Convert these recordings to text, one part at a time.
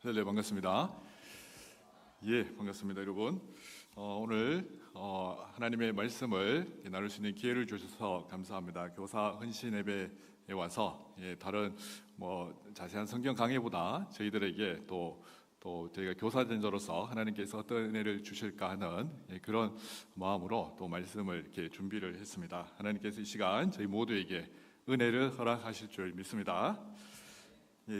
네, 반갑습니다. 반갑습니다, 여러분. 오늘 하나님의 말씀을 나눌 수 있는 기회를 주셔서 감사합니다. 교사 헌신 예배에 와서 다른 자세한 성경 강의보다 저희들에게 또 저희가 교사전자로서 하나님께서 어떤 은혜를 주실까 하는 그런 마음으로 또 말씀을 이렇게 준비를 했습니다. 하나님께서 이 시간 저희 모두에게 은혜를 허락하실 줄 믿습니다.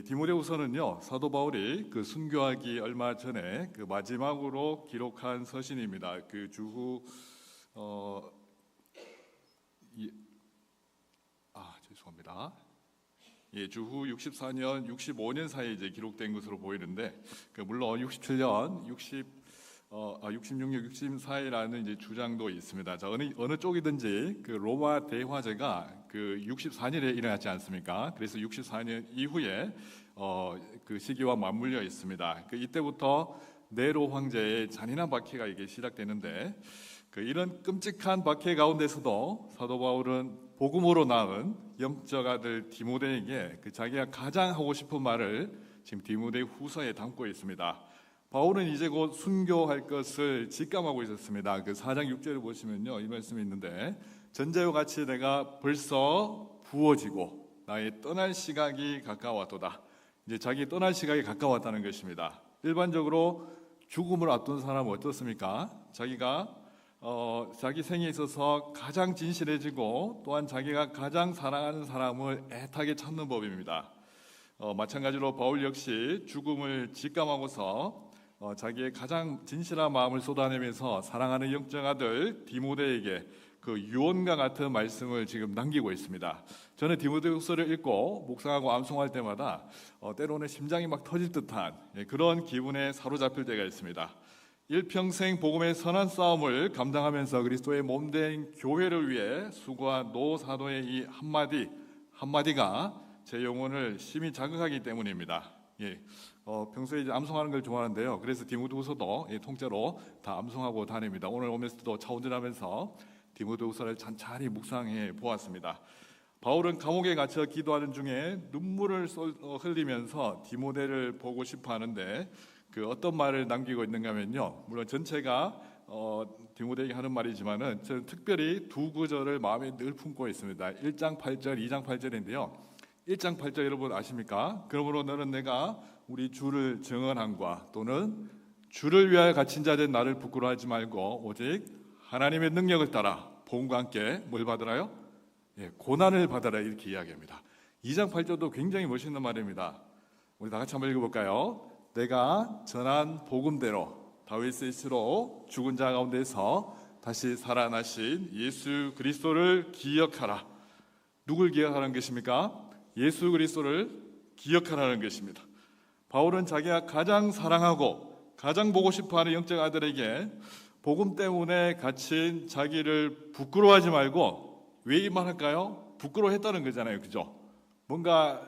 디모데후서는요, 사도 바울이 순교하기 얼마 전에 마지막으로 기록한 서신입니다. 주후 죄송합니다. 주후 64년, 65년 사이에 기록된 것으로 보이는데, 물론 67년, 66년, 64년이라는 주장도 있습니다. 자, 어느 쪽이든지 로마 대화제가 64년에 일어났지 않습니까? 그래서 64년 이후에 그 시기와 맞물려 있습니다. 이때부터 네로 황제의 잔인한 박해가 이게 시작되는데, 이런 끔찍한 박해 가운데서도 사도 바울은 복음으로 낳은 영적 아들 디모데에게 자기가 가장 하고 싶은 말을 지금 디모데 후서에 담고 있습니다. 바울은 이제 곧 순교할 것을 직감하고 있었습니다. 4장 6절을 보시면요, 이 말씀이 있는데, 전자와 같이 내가 벌써 부어지고 나의 떠날 시각이 가까웠도다. 이제 자기 떠날 시각이 가까웠다는 것입니다. 일반적으로 죽음을 앞둔 사람은 어떻습니까? 자기가 자기 생에 있어서 가장 진실해지고 또한 자기가 가장 사랑하는 사람을 애타게 찾는 법입니다. 마찬가지로 바울 역시 죽음을 직감하고서 자기의 가장 진실한 마음을 쏟아내면서 사랑하는 영적 아들 디모데에게 유언과 같은 말씀을 지금 남기고 있습니다. 저는 디모데후서를 읽고 묵상하고 암송할 때마다 때로는 심장이 막 터질 듯한 그런 기분에 사로잡힐 때가 있습니다. 일평생 복음의 선한 싸움을 감당하면서 그리스도의 몸된 교회를 위해 수고한 노 사도의 이 한마디가 제 영혼을 심히 자극하기 때문입니다. 평소에 이제 암송하는 걸 좋아하는데요. 그래서 디모데후서도 통째로 다 암송하고 다닙니다. 오늘 오면서도 차 운전하면서 디모데후서를 찬찬히 묵상해 보았습니다. 바울은 감옥에 갇혀 기도하는 중에 눈물을 흘리면서 디모데를 보고 싶어 하는데 어떤 말을 남기고 있는가 하면요, 물론 전체가 디모데에게 하는 말이지만은 저는 특별히 두 구절을 마음에 늘 품고 있습니다. 1장 8절, 2장 8절인데요. 1장 8절 여러분 아십니까? 그러므로 너는 내가 우리 주를 증언함과 또는 주를 위하여 갇힌 자 된 나를 부끄러워하지 말고 오직 하나님의 능력을 따라 복음과 함께 뭘 받으라요? 고난을 받아라, 이렇게 이야기합니다. 2장 8절도 굉장히 멋있는 말입니다. 우리 다 같이 한번 읽어볼까요? 내가 전한 복음대로 다윗의 씨로 죽은 자 가운데서 다시 살아나신 예수 그리스도를 기억하라. 누굴 기억하라는 것입니까? 예수 그리스도를 기억하라는 것입니다. 바울은 자기가 가장 사랑하고 가장 보고 싶어하는 영적 아들에게 복음 때문에 갇힌 자기를 부끄러워하지 말고, 왜 이 말할까요? 부끄러워했다는 거잖아요, 그죠? 뭔가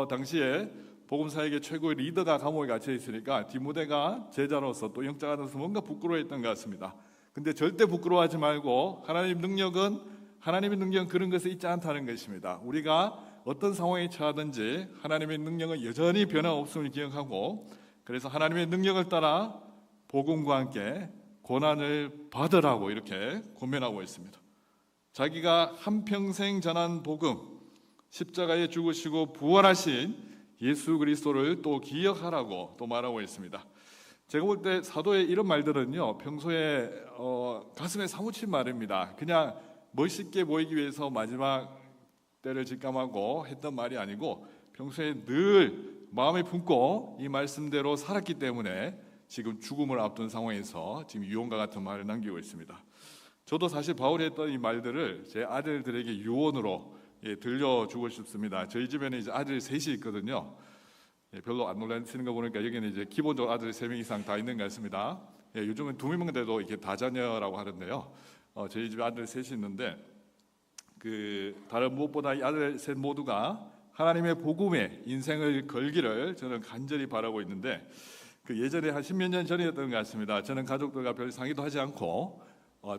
당시에 복음 사역의 최고의 리더가 감옥에 갇혀 있으니까 디모데가 제자로서 또 영적 아들로서 뭔가 부끄러워했던 것 같습니다. 근데 절대 부끄러워하지 말고 하나님의 능력은 그런 것에 있지 않다는 것입니다. 우리가 어떤 상황에 처하든지 하나님의 능력은 여전히 변함없음을 기억하고, 그래서 하나님의 능력을 따라 복음과 함께 고난을 받으라고 이렇게 권면하고 있습니다. 자기가 한평생 전한 복음, 십자가에 죽으시고 부활하신 예수 그리스도를 또 기억하라고 또 말하고 있습니다. 제가 볼 때 사도의 이런 말들은요, 평소에 가슴에 사무친 말입니다. 그냥 멋있게 보이기 위해서 마지막 때를 직감하고 했던 말이 아니고, 평소에 늘 마음에 품고 이 말씀대로 살았기 때문에 지금 죽음을 앞둔 상황에서 지금 유언과 같은 말을 남기고 있습니다. 저도 사실 바울이 했던 이 말들을 제 아들들에게 유언으로 들려주고 싶습니다. 저희 집에는 이제 아들 셋이 있거든요. 별로 안 놀라시는 거 보니까 여기는 이제 기본적으로 아들 3명 이상 다 있는 것 같습니다. 요즘은 2명인데도 이렇게 다자녀라고 하는데요. 저희 집에 아들 셋이 있는데 다른 무엇보다 이 아들 셋 모두가 하나님의 복음에 인생을 걸기를 저는 간절히 바라고 있는데, 예전에 한 10몇 년 전이었던 것 같습니다. 저는 가족들과 별 상의도 하지 않고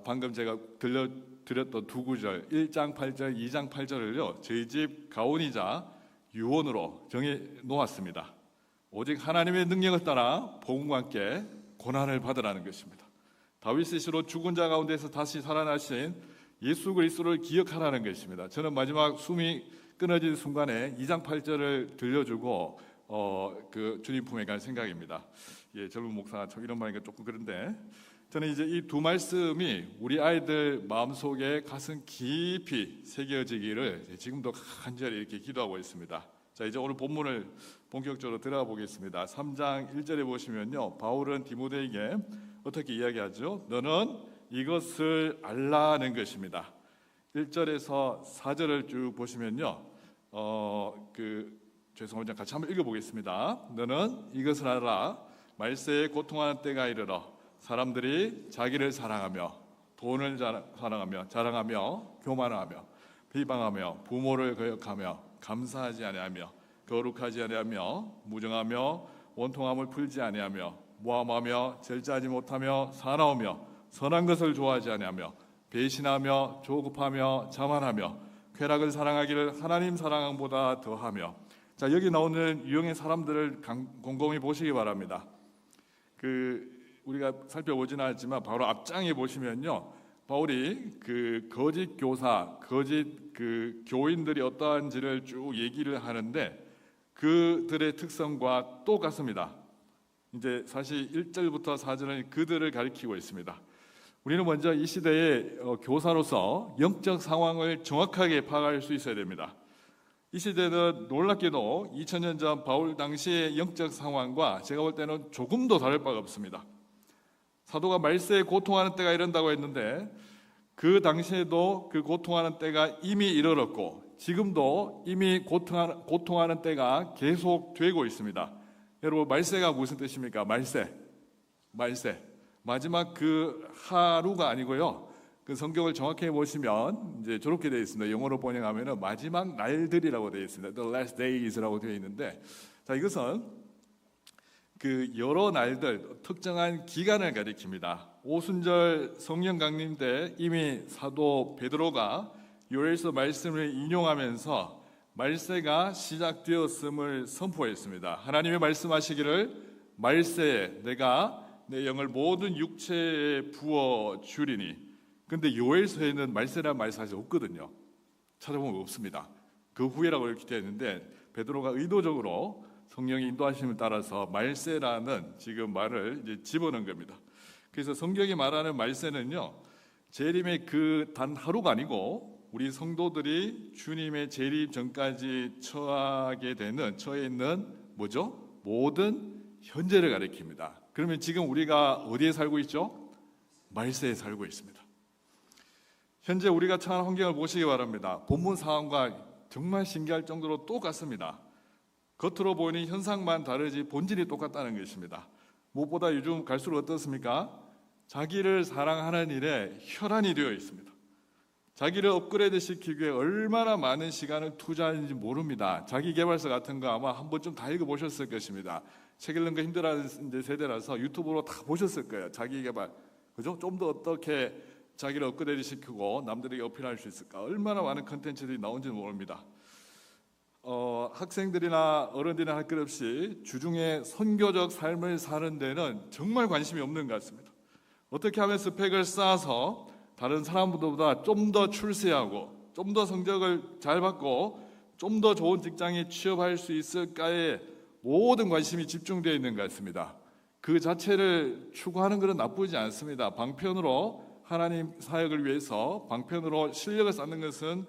방금 제가 들려드렸던 두 구절 1장 8절, 2장 8절을요 저희 집 가온이자 유언으로 정해 놓았습니다. 오직 하나님의 능력을 따라 복음과 함께 고난을 받으라는 것입니다. 다윗의 시로 죽은 자 가운데서 다시 살아나신 예수 그리스도를 기억하라는 것입니다. 저는 마지막 숨이 끊어진 순간에 2장 8절을 들려주고 그 주님 품에 갈 생각입니다. 예, 젊은 목사가 참 이런 말이니까 조금 그런데 저는 이제 이 두 말씀이 우리 아이들 마음속에 가슴 깊이 새겨지기를 지금도 간절히 이렇게 기도하고 있습니다. 자, 이제 오늘 본문을 본격적으로 들어가 보겠습니다. 3장 1절에 보시면요, 바울은 디모데에게 어떻게 이야기하죠? 너는 이것을 알라는 것입니다. 1절에서 4절을 쭉 보시면요, 죄송합니다. 같이 한번 읽어보겠습니다. 너는 이것을 알아. 말세에 고통하는 때가 이르러 사람들이 자기를 사랑하며 돈을 사랑하며 자랑하며 교만하며 비방하며 부모를 거역하며 감사하지 아니하며 거룩하지 아니하며 무정하며 원통함을 풀지 아니하며 모함하며 절제하지 못하며 사나우며 선한 것을 좋아하지 아니하며 배신하며 조급하며 자만하며 쾌락을 사랑하기를 하나님 사랑함보다 더하며. 자, 여기 나오는 유형의 사람들을 곰곰이 보시기 바랍니다. 우리가 살펴보지는 않지만 바로 앞장에 보시면요, 바울이 그 거짓 교사, 거짓 그 교인들이 어떠한지를 쭉 얘기를 하는데 그들의 특성과 똑같습니다. 이제 사실 1절부터 4절은 그들을 가리키고 있습니다. 우리는 먼저 이 시대의 교사로서 영적 상황을 정확하게 파악할 수 있어야 됩니다. 이 시대는 놀랍게도 2000년 전 바울 당시의 영적 상황과 제가 볼 때는 조금도 다를 바가 없습니다. 사도가 말세에 고통하는 때가 이른다고 했는데 그 당시에도 그 고통하는 때가 이미 이르렀고 지금도 이미 고통하는 때가 계속되고 있습니다. 여러분, 말세가 무슨 뜻입니까? 말세. 마지막 그 하루가 아니고요. 그 성경을 정확히 보시면 이제 저렇게 되어 있습니다. 영어로 번역하면은 마지막 날들이라고 되어 있습니다. The last days라고 되어 있는데, 자, 이것은 그 여러 날들, 특정한 기간을 가리킵니다. 오순절 성령 강림 때 이미 사도 베드로가 요엘서 말씀을 인용하면서 말세가 시작되었음을 선포했습니다. 하나님이 말씀하시기를 말세에 내가 내 영을 모든 육체에 부어 주리니. 근데 요엘서에는 말세라는 말이 사실 없거든요. 찾아보면 없습니다. 그 후에라고 이렇게 되어 있는데 베드로가 의도적으로 성령의 인도하심을 따라서 말세라는 지금 말을 이제 집어넣은 겁니다. 그래서 성경이 말하는 말세는요, 재림의 그 단 하루가 아니고 우리 성도들이 주님의 재림 전까지 처해 있는 뭐죠? 모든 현재를 가리킵니다. 그러면 지금 우리가 어디에 살고 있죠? 말세에 살고 있습니다. 현재 우리가 처한 환경을 보시기 바랍니다. 본문 상황과 정말 신기할 정도로 똑같습니다. 겉으로 보이는 현상만 다르지 본질이 똑같다는 것입니다. 무엇보다 요즘 갈수록 어떻습니까? 자기를 사랑하는 일에 혈안이 되어 있습니다. 자기를 업그레이드 시키기 위해 얼마나 많은 시간을 투자하는지 모릅니다. 자기개발서 같은 거 아마 한 번쯤 다 읽어보셨을 것입니다. 책 읽는 거 힘들어하는 세대라서 유튜브로 다 보셨을 거예요. 자기개발, 그죠? 좀 더 어떻게 자기를 업그레이드 시키고 남들에게 어필할 수 있을까? 얼마나 많은 컨텐츠들이 나온지 모릅니다. 학생들이나 어른들이나 할 것 없이 주중에 선교적 삶을 사는 데는 정말 관심이 없는 것 같습니다. 어떻게 하면 스펙을 쌓아서 다른 사람들보다 좀 더 출세하고 좀 더 성적을 잘 받고 좀 더 좋은 직장에 취업할 수 있을까에 모든 관심이 집중되어 있는 것 같습니다. 그 자체를 추구하는 것은 나쁘지 않습니다. 방편으로 하나님 사역을 위해서 방편으로 실력을 쌓는 것은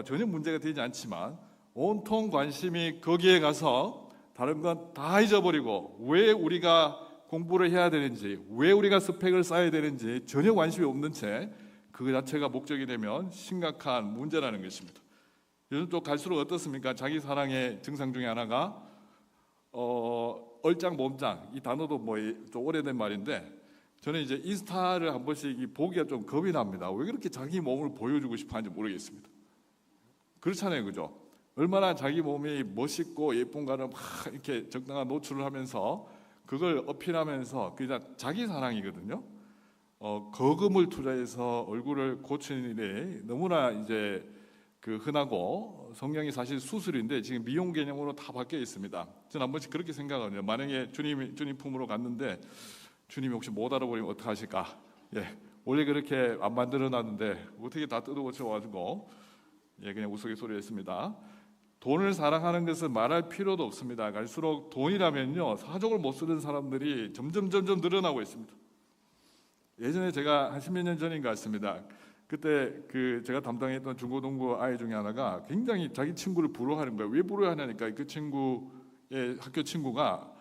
전혀 문제가 되지 않지만 온통 관심이 거기에 가서 다른 건 다 잊어버리고 왜 우리가 공부를 해야 되는지, 왜 우리가 스펙을 쌓아야 되는지 전혀 관심이 없는 채 그 자체가 목적이 되면 심각한 문제라는 것입니다. 요즘 또 갈수록 어떻습니까? 자기 사랑의 증상 중에 하나가 얼짱 몸짱, 이 단어도 좀 오래된 말인데 저는 이제 인스타를 한 번씩 보기가 좀 겁이 납니다. 왜 그렇게 자기 몸을 보여주고 싶어 하는지 모르겠습니다. 그렇잖아요, 그죠? 얼마나 자기 몸이 멋있고 예쁜가를 막 이렇게 적당한 노출을 하면서 그걸 어필하면서 그냥 자기 사랑이거든요. 거금을 투자해서 얼굴을 고치는 일에 너무나 이제 그 흔하고 성령이 사실 수술인데 지금 미용 개념으로 다 바뀌어 있습니다. 저는 한 번씩 그렇게 생각하거든요. 만약에 주님 품으로 갔는데 주님이 혹시 못 알아버리면 어떡하실까? 예, 원래 그렇게 안 만들어놨는데 어떻게 다 뜯어고쳐가지고 그냥 우스갯소리 했습니다. 돈을 사랑하는 것은 말할 필요도 없습니다. 갈수록 돈이라면요 사족을 못 쓰는 사람들이 점점 늘어나고 있습니다. 예전에 제가 한 10몇 년 전인 것 같습니다. 그때 그 제가 담당했던 중고등부 아이 중에 하나가 굉장히 자기 친구를 부러워하는 거예요. 왜 부러워하냐니까 그 친구의 학교 친구가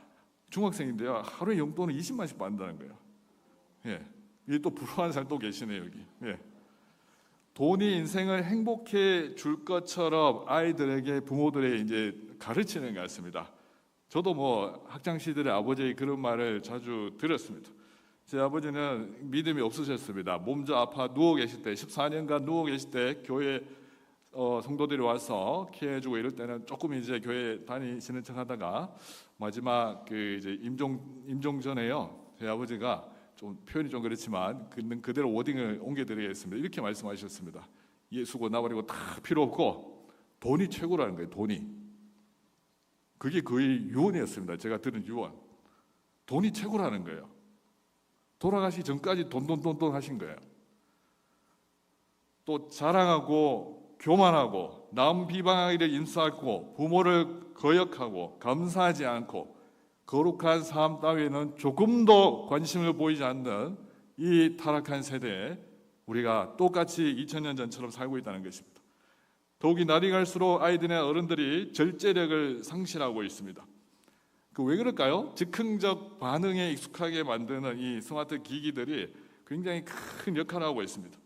중학생인데요. 하루에 용돈을 20만씩 받는다는 거예요. 예, 이게 또 부러워하는 사람 또 계시네요 여기. 예. 돈이 인생을 행복해 줄 것처럼 아이들에게 부모들의 이제 가르치는 것 같습니다. 저도 뭐 학창 시절에 아버지의 그런 말을 자주 들었습니다. 제 아버지는 믿음이 없으셨습니다. 몸져 아파 누워 계실 때 14년간 누워 계실 때 교회 성도들이 와서 케어해주고 이럴 때는 조금 이제 교회 다니시는 척하다가 마지막 그 이제 임종 전에요. 제 아버지가 좀 표현이 좀 그렇지만 그대로 워딩을 옮겨드리겠습니다. 이렇게 말씀하셨습니다. 예수고 나버리고 다 필요 없고 돈이 최고라는 거예요. 돈이. 그게 거의 유언이었습니다. 제가 들은 유언. 돈이 최고라는 거예요. 돌아가시기 전까지 돈 하신 거예요. 또 자랑하고 교만하고 남 비방하기를 인사하고 부모를 거역하고 감사하지 않고 거룩한 삶 따위에는 조금도 관심을 보이지 않는 이 타락한 세대에 우리가 똑같이 2000년 전처럼 살고 있다는 것입니다. 더욱이 날이 갈수록 아이들이나 어른들이 절제력을 상실하고 있습니다. 왜 그럴까요? 즉흥적 반응에 익숙하게 만드는 이 스마트 기기들이 굉장히 큰 역할을 하고 있습니다.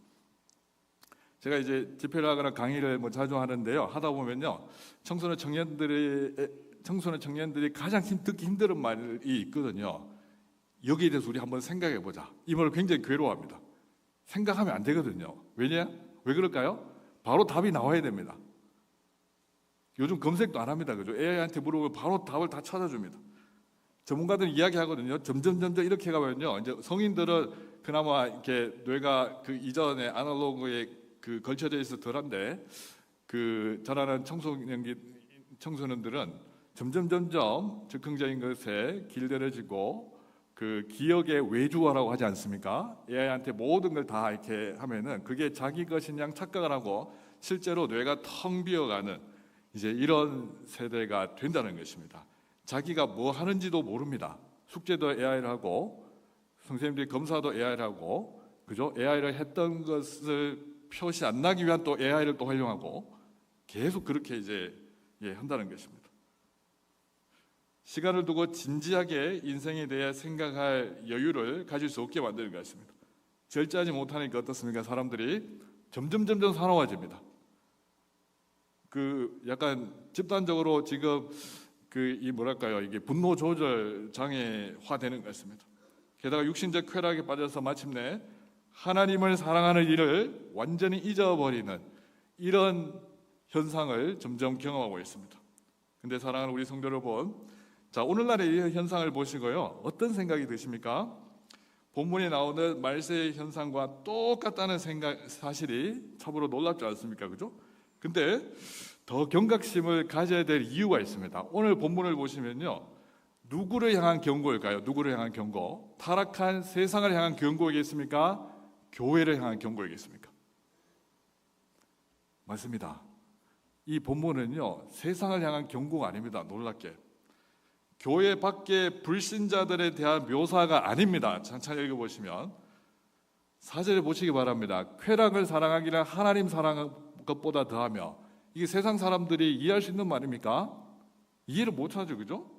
제가 이제 집회를 하거나 강의를 자주 하는데요. 하다 보면요, 청소년 청년들이 가장 듣기 힘든 말이 있거든요. 여기에 대해서 우리 한번 생각해 보자. 이 말을 굉장히 괴로워합니다. 생각하면 안 되거든요. 왜 그럴까요? 바로 답이 나와야 됩니다. 요즘 검색도 안 합니다. 그죠? AI한테 물어보면 바로 답을 다 찾아줍니다. 전문가들은 이야기하거든요. 점점 이렇게 가면요. 이제 성인들은 그나마 이렇게 뇌가 그 이전에 아날로그에 그 걸쳐져 있어 덜한데 그 자라는 청소년들은 점점 즉흥적인 것에 길들여지고 그 기억의 외주화라고 하지 않습니까? AI한테 모든 걸 다 이렇게 하면은 그게 자기 것인 양 착각을 하고 실제로 뇌가 텅 비어가는 이제 이런 세대가 된다는 것입니다. 자기가 뭐 하는지도 모릅니다. 숙제도 AI를 하고 선생님들이 검사도 AI를 하고 그죠? AI를 했던 것을 표시 안 나기 위한 또 AI를 또 활용하고 계속 그렇게 이제 한다는 것입니다. 시간을 두고 진지하게 인생에 대해 생각할 여유를 가질 수 없게 만드는 것 같습니다. 절제하지 못하니까 어떻습니까? 사람들이 점점 사나워집니다. 그 약간 집단적으로 지금 이게 분노 조절 장애화 되는 것 같습니다. 게다가 육신적 쾌락에 빠져서 마침내 하나님을 사랑하는 일을 완전히 잊어버리는 이런 현상을 점점 경험하고 있습니다. 근데 사랑하는 우리 성도 여러분, 자, 오늘날의 이 현상을 보시고요, 어떤 생각이 드십니까? 본문에 나오는 말세의 현상과 똑같다는 사실이 참으로 놀랍지 않습니까? 그죠? 근데 더 경각심을 가져야 될 이유가 있습니다. 오늘 본문을 보시면요, 누구를 향한 경고일까요? 누구를 향한 경고? 타락한 세상을 향한 경고이겠습니까? 교회를 향한 경고이겠습니까? 맞습니다. 이 본문은요, 세상을 향한 경고가 아닙니다. 놀랍게 교회 밖의 불신자들에 대한 묘사가 아닙니다. 천천히 읽어보시면 4절에 보시기 바랍니다. 쾌락을 사랑하기를 하나님 사랑한 것보다 더하며, 이게 세상 사람들이 이해할 수 있는 말입니까? 이해를 못하죠. 그죠?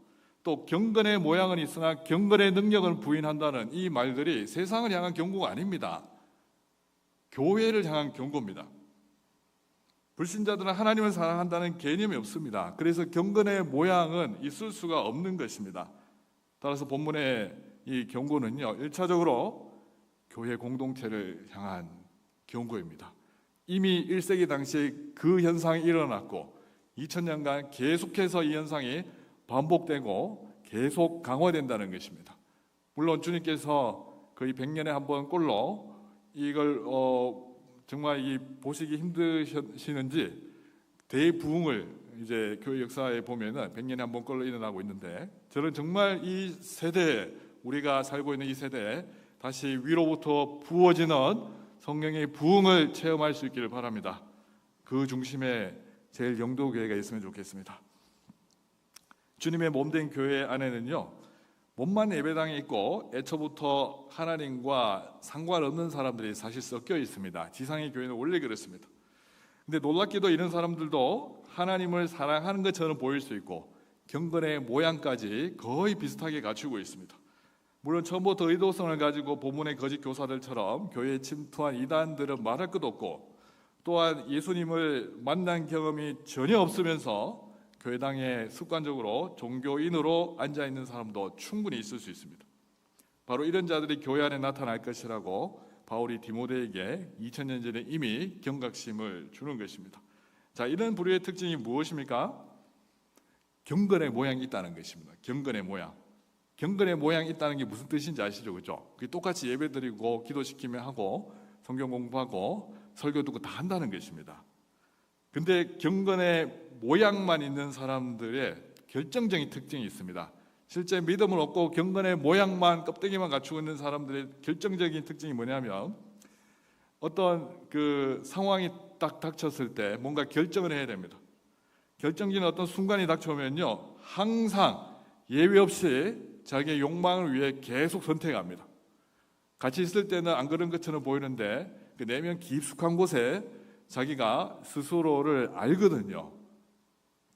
또 경건의 모양은 있으나 경건의 능력은 부인한다는 이 말들이 세상을 향한 경고가 아닙니다. 교회를 향한 경고입니다. 불신자들은 하나님을 사랑한다는 개념이 없습니다. 그래서 경건의 모양은 있을 수가 없는 것입니다. 따라서 본문의 이 경고는요, 1차적으로 교회 공동체를 향한 경고입니다. 이미 1세기 당시에 그 현상이 일어났고 2000년간 계속해서 이 현상이 반복되고 계속 강화된다는 것입니다. 물론 주님께서 거의 100년에 한 번 꼴로 이걸 정말 보시기 힘드시는지 대부흥을 이제 교회 역사에 보면은 100년에 한 번꼴로 일어나고 있는데, 저는 정말 이 세대에, 우리가 살고 있는 이 세대에 다시 위로부터 부어지는 성령의 부흥을 체험할 수 있기를 바랍니다. 그 중심에 제일 영도교회가 있으면 좋겠습니다. 주님의 몸된 교회 안에는요, 몸만 예배당에 있고 애초부터 하나님과 상관없는 사람들이 사실 섞여 있습니다. 지상의 교회는 원래 그렇습니다. 근데 놀랍게도 이런 사람들도 하나님을 사랑하는 것처럼 보일 수 있고 경건의 모양까지 거의 비슷하게 갖추고 있습니다. 물론 처음부터 의도성을 가지고 본문의 거짓 교사들처럼 교회에 침투한 이단들은 말할 것도 없고, 또한 예수님을 만난 경험이 전혀 없으면서 교회당에 습관적으로 종교인으로 앉아있는 사람도 충분히 있을 수 있습니다. 바로 이런 자들이 교회 안에 나타날 것이라고 바울이 디모데에게 2000년 전에 이미 경각심을 주는 것입니다. 자, 이런 부류의 특징이 무엇입니까? 경건의 모양이 있다는 것입니다. 경건의 모양. 경건의 모양이 있다는 게 무슨 뜻인지 아시죠? 그죠? 그게 똑같이 예배드리고 기도시키며 하고 성경 공부하고 설교 듣고 다 한다는 것입니다. 근데 경건의 모양만 있는 사람들의 결정적인 특징이 있습니다. 실제 믿음을 얻고 경건의 모양만, 껍데기만 갖추고 있는 사람들의 결정적인 특징이 뭐냐면, 어떤 그 상황이 딱 닥쳤을 때 뭔가 결정을 해야 됩니다. 결정적인 어떤 순간이 닥쳐오면요, 항상 예외 없이 자기의 욕망을 위해 계속 선택합니다. 같이 있을 때는 안 그런 것처럼 보이는데 그 내면 깊숙한 곳에 자기가 스스로를 알거든요.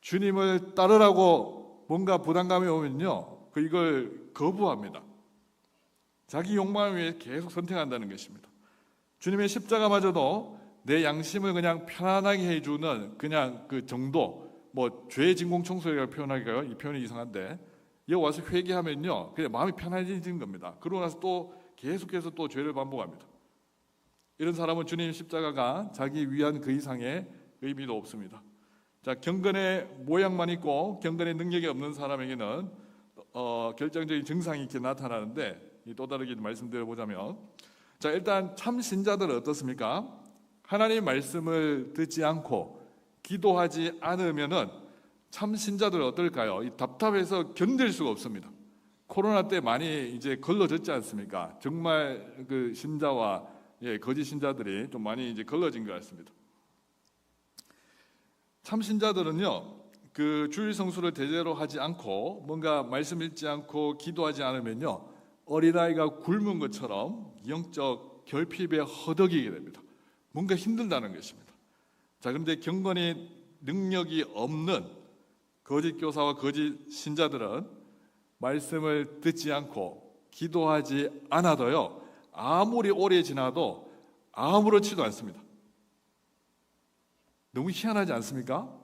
주님을 따르라고 뭔가 부담감이 오면요, 이걸 거부합니다. 자기 욕망을 위해 계속 선택한다는 것입니다. 주님의 십자가마저도 내 양심을 그냥 편안하게 해주는 그냥 그 정도, 뭐 죄 진공 청소기라고 표현하기가요, 이 표현이 이상한데, 여기 와서 회개하면요 그냥 마음이 편안해지는 겁니다. 그러고 나서 또 계속해서 또 죄를 반복합니다. 이런 사람은 주님 십자가가 자기 위한 그 이상의 의미도 없습니다. 자, 경건의 모양만 있고 경건의 능력이 없는 사람에게는 결정적인 증상이 이렇게 나타나는데, 또 다르게 말씀드려보자면, 자, 일단 참 신자들은 어떻습니까? 하나님 말씀을 듣지 않고 기도하지 않으면은 참 신자들은 어떨까요? 답답해서 견딜 수가 없습니다. 코로나 때 많이 이제 걸러졌지 않습니까? 정말 그 신자와 거짓 신자들이 좀 많이 이제 걸러진 것 같습니다. 참 신자들은요, 그 주일 성수를 대대로 하지 않고 뭔가 말씀 읽지 않고 기도하지 않으면요, 어린아이가 굶은 것처럼 영적 결핍에 허덕이게 됩니다. 뭔가 힘들다는 것입니다. 자, 그런데 경건히 능력이 없는 거짓 교사와 거짓 신자들은 말씀을 듣지 않고 기도하지 않아도요, 아무리 오래 지나도 아무렇지도 않습니다. 너무 희한하지 않습니까?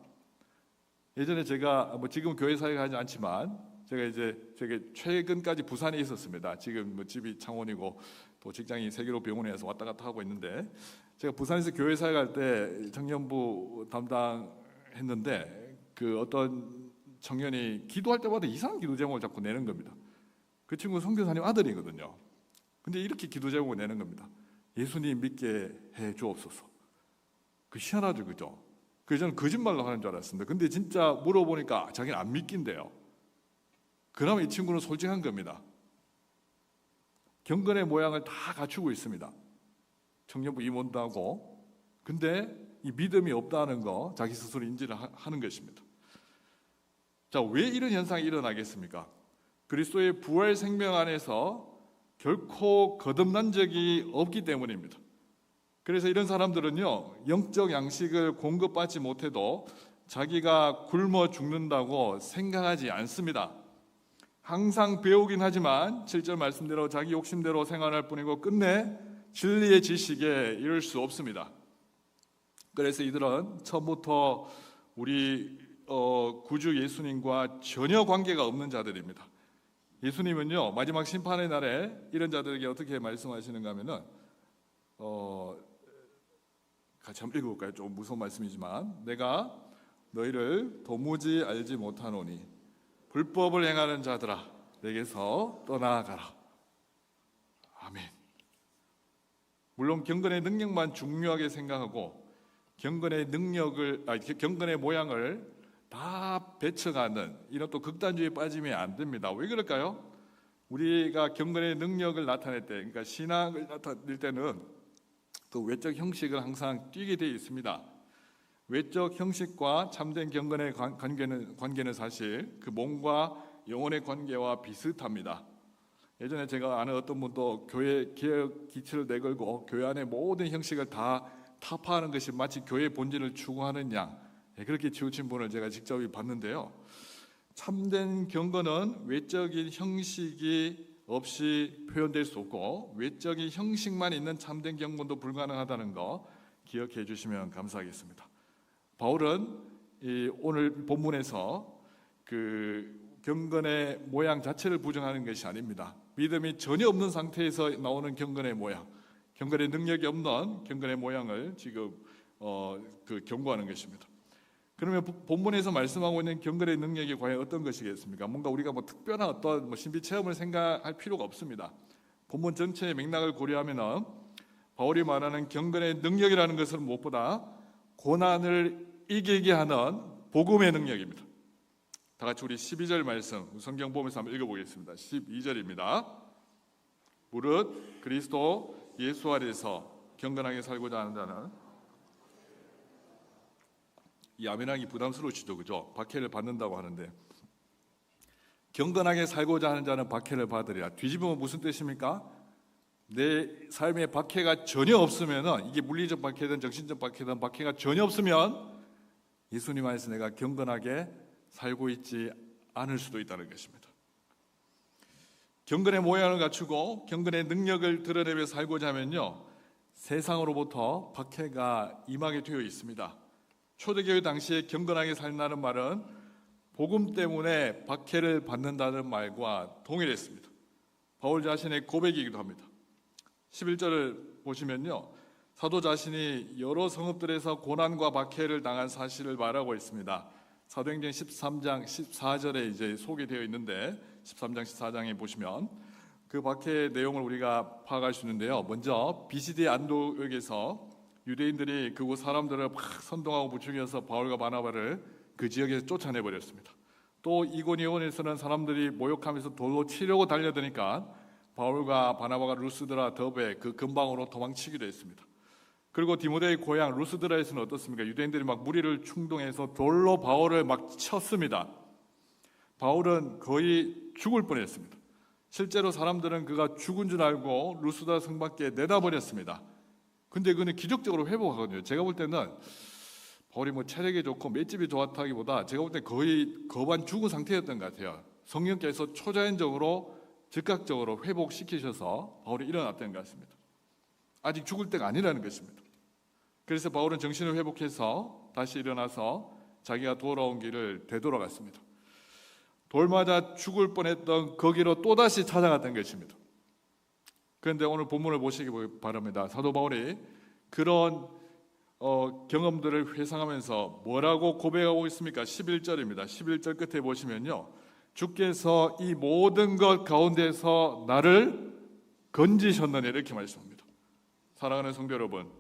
예전에 제가 지금 교회 사역하지 않지만 제가 최근까지 부산에 있었습니다. 지금 집이 창원이고 또 직장이 세계로 병원에서 왔다 갔다 하고 있는데, 제가 부산에서 교회 사역할 때 청년부 담당했는데, 그 어떤 청년이 기도할 때마다 이상한 기도 제목을 자꾸 내는 겁니다. 그 친구 선교사님 아들이거든요. 근데 이렇게 기도 제목을 내는 겁니다. 예수님 믿게 해 주옵소서. 그 희한하죠, 그죠? 그래서 저는 거짓말로 하는 줄 알았습니다. 근데 진짜 물어보니까 자기는 안 믿긴대요. 그러면 이 친구는 솔직한 겁니다. 경건의 모양을 다 갖추고 있습니다. 청년부 임원도 하고. 근데 이 믿음이 없다는 거 자기 스스로 인지를 하는 것입니다. 자, 왜 이런 현상이 일어나겠습니까? 그리스도의 부활 생명 안에서 결코 거듭난 적이 없기 때문입니다. 그래서 이런 사람들은요, 영적 양식을 공급받지 못해도 자기가 굶어 죽는다고 생각하지 않습니다. 항상 배우긴 하지만 7절 말씀대로 자기 욕심대로 생활할 뿐이고 끝내 진리의 지식에 이를 수 없습니다. 그래서 이들은 처음부터 우리 구주 예수님과 전혀 관계가 없는 자들입니다. 예수님은요, 마지막 심판의 날에 이런 자들에게 어떻게 말씀하시는가 하면은 같이 한번 읽어볼까요? 좀 무서운 말씀이지만, 내가 너희를 도무지 알지 못하노니 불법을 행하는 자들아 내게서 떠나가라. 아멘. 물론 경건의 능력만 중요하게 생각하고 경건의 능력을, 경건의 모양을 다 배쳐가는 이런 또 극단주의에 빠지면 안 됩니다. 왜 그럴까요? 우리가 경건의 능력을 나타낼 때, 그러니까 신앙을 나타낼 때는 또 외적 형식을 항상 띄게 되어 있습니다. 외적 형식과 참된 경건의 관계는 사실 그 몸과 영혼의 관계와 비슷합니다. 예전에 제가 아는 어떤 분도 교회 개혁 기치를 내걸고 교회 안의 모든 형식을 다 타파하는 것이 마치 교회의 본질을 추구하는 양, 그렇게 치우친 분을 제가 직접 봤는데요. 참된 경건은 외적인 형식이 없이 표현될 수 없고 외적인 형식만 있는 참된 경건도 불가능하다는 거 기억해 주시면 감사하겠습니다. 바울은 오늘 본문에서 그 경건의 모양 자체를 부정하는 것이 아닙니다. 믿음이 전혀 없는 상태에서 나오는 경건의 모양, 경건의 능력이 없는 경건의 모양을 지금 경고하는 것입니다. 그러면 본문에서 말씀하고 있는 경건의 능력이 과연 어떤 것이겠습니까? 뭔가 우리가 특별한 어떤 신비 체험을 생각할 필요가 없습니다. 본문 전체의 맥락을 고려하면 바울이 말하는 경건의 능력이라는 것은 무엇보다 고난을 이기게 하는 복음의 능력입니다. 다 같이 우리 12절 말씀 성경 보면서 한번 읽어보겠습니다. 12절입니다. 무릇 그리스도 예수 아래서 경건하게 살고자 하는 자는, 이 아멘하기 부담스러우시죠, 그죠? 박해를 받는다고 하는데 경건하게 살고자 하는 자는 박해를 받으리라. 뒤집으면 무슨 뜻입니까? 내 삶에 박해가 전혀 없으면, 이게 물리적 박해든 정신적 박해든 박해가 전혀 없으면 예수님 안에서 내가 경건하게 살고 있지 않을 수도 있다는 것입니다. 경건의 모양을 갖추고 경건의 능력을 드러내며 살고자 하면요, 세상으로부터 박해가 임하게 되어 있습니다. 초대교회 당시에 경건하게 살라는 말은 복음 때문에 박해를 받는다는 말과 동일했습니다. 바울 자신의 고백이기도 합니다. 11절을 보시면요, 사도 자신이 여러 성읍들에서 고난과 박해를 당한 사실을 말하고 있습니다. 사도행전 13장 14절에 이제 소개되어 있는데 13장 14장에 보시면 그 박해의 내용을 우리가 파악할 수 있는데요. 먼저 비시디 안도역에서 유대인들이 그곳 사람들을 막 선동하고 부추겨서 바울과 바나바를 그 지역에서 쫓아내버렸습니다. 또 이고니온에서는 사람들이 모욕하면서 돌로 치려고 달려드니까 바울과 바나바가 루스드라 더베 그 근방으로 도망치기도 했습니다. 그리고 디모데의 고향 루스드라에서는 어떻습니까? 유대인들이 막 무리를 충동해서 돌로 바울을 막 쳤습니다. 바울은 거의 죽을 뻔했습니다. 실제로 사람들은 그가 죽은 줄 알고 루스드라 성 밖에 내다버렸습니다. 근데 그는 기적적으로 회복하거든요. 제가 볼 때는 바울이 체력이 좋고 맷집이 좋았다기보다 제가 볼 때 거의 거반 죽은 상태였던 것 같아요. 성령께서 초자연적으로 즉각적으로 회복시키셔서 바울이 일어났던 것 같습니다. 아직 죽을 때가 아니라는 것입니다. 그래서 바울은 정신을 회복해서 다시 일어나서 자기가 돌아온 길을 되돌아갔습니다. 돌 맞아 죽을 뻔했던 거기로 또다시 찾아갔던 것입니다. 그런데 오늘 본문을 보시기 바랍니다. 사도 바울이 그런 경험들을 회상하면서 뭐라고 고백하고 있습니까? 11절입니다. 11절 끝에 보시면요, 주께서 이 모든 것 가운데서 나를 건지셨느니 이렇게 말씀합니다. 사랑하는 성도 여러분,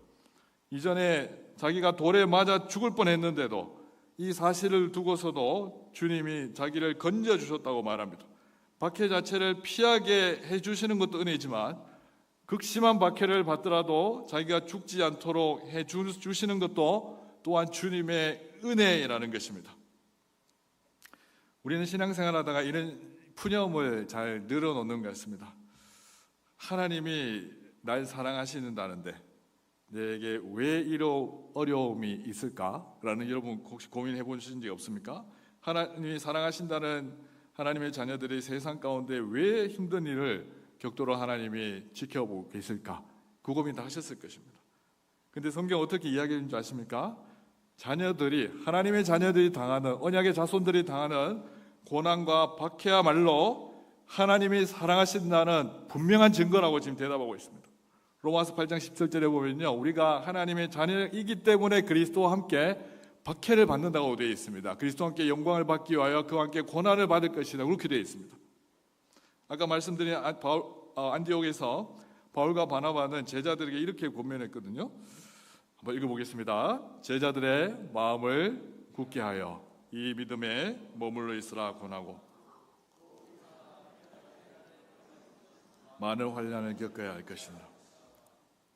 이전에 자기가 돌에 맞아 죽을 뻔했는데도 이 사실을 두고서도 주님이 자기를 건져주셨다고 말합니다. 박해 자체를 피하게 해주시는 것도 은혜지만 극심한 박해를 받더라도 자기가 죽지 않도록 해주시는 것도 또한 주님의 은혜라는 것입니다. 우리는 신앙생활하다가 이런 푸념을 잘 늘어놓는 것 같습니다. 하나님이 날 사랑하시는다는데 내게 왜 이런 어려움이 있을까라는, 여러분 혹시 고민해 보신 적 없습니까? 하나님이 사랑하신다는 하나님의 자녀들이 세상 가운데 왜 힘든 일을 겪도록 하나님이 지켜보고 계실까? 그 고민 다 하셨을 것입니다. 근데 성경 어떻게 이야기하는 줄 아십니까? 하나님의 자녀들이 당하는, 언약의 자손들이 당하는 고난과 박해야말로 하나님이 사랑하신다는 분명한 증거라고 지금 대답하고 있습니다. 로마서 8장 17절에 보면요, 우리가 하나님의 자녀이기 때문에 그리스도와 함께 박해를 받는다고 되어 있습니다. 그리스도와 함께 영광을 받기 위하여 그와 함께 고난을 받을 것이다, 그렇게 되어 있습니다. 아까 말씀드린 안디옥에서 바울과 바나바는 제자들에게 이렇게 권면했거든요. 한번 읽어보겠습니다. 제자들의 마음을 굳게 하여 이 믿음에 머물러 있으라 권하고 많은 환난을 겪어야 할 것이니라.